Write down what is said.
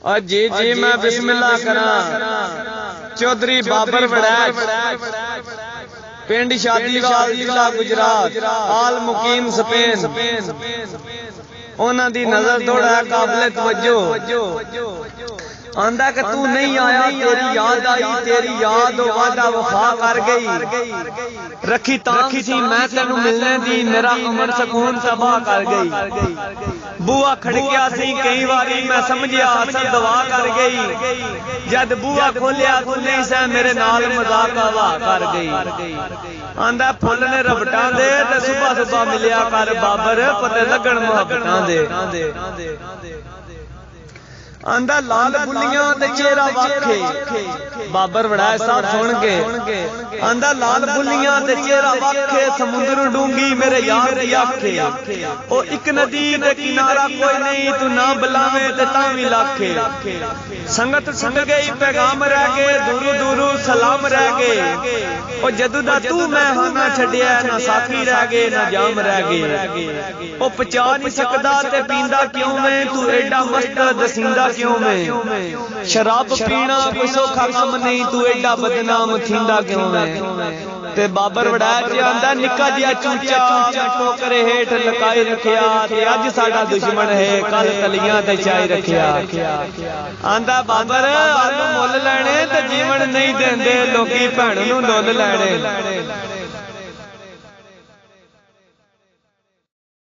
और जी मैं बिस्मिल्लाह करा चौधरी बाबर वड़ैच पिंड शादीवाल जिला गुजरात आल मुकीम स्पेन उन्हां दी नजर थोड़ा काबिल तवज्जो आंदा कि तू नहीं आया तेरी याद आई तेरी याद वादा वफा कर गई रखी तांग सी मैं तेनू मिलने दी मेरा अमन सकून तबाह कर गई बुआ खड़किया सी कई बारी मैं समझिया असल दवा कर गई जद बुआ खोलिया तू नहीं सै मेरे नाल मजाक हवा कर गई आंदा फुल ने रबटां दे ते सुबह सुबह मिलिया कर बाबर पते लगन मुहब्बतां दे आंदा लाल बुलियां ते चेहरा वाखे बाबर वड़ैच साहब सुन के आंदा लाल बुलियां ते चेहरा वाखे समुंदर डूंगी मेरे यार दी आखे ओ एक नदी ते किनारा कोई नहीं तू ना बुलावे ते तां वी लाखे संगत छुट गई पैगाम रह गए दूरू दूरू सलाम रह गए ओ जदू दा तू मैं हां ना छड्डिया ना साथी रह गए ना जाम रह गए ओ पचा नहीं सकदा ते पींदा क्यों मैं तू एडा मस्त दसींदा क्यों मैं शराब पीना कोई सौखा काम नहीं तू एडा बदनाम थींदा क्यों मैं ते बाबर वड़ैच आंदा निक्का जिहा चूचा मैं टोकरे हेठ लकाई रखिया ते अज साडा दुश्मन है कल तलियां ते चाई रखिया आंदा बाबर मुल लैणे ते जीवन नहीं देंदे लोकी भैण नूं डुल लैणे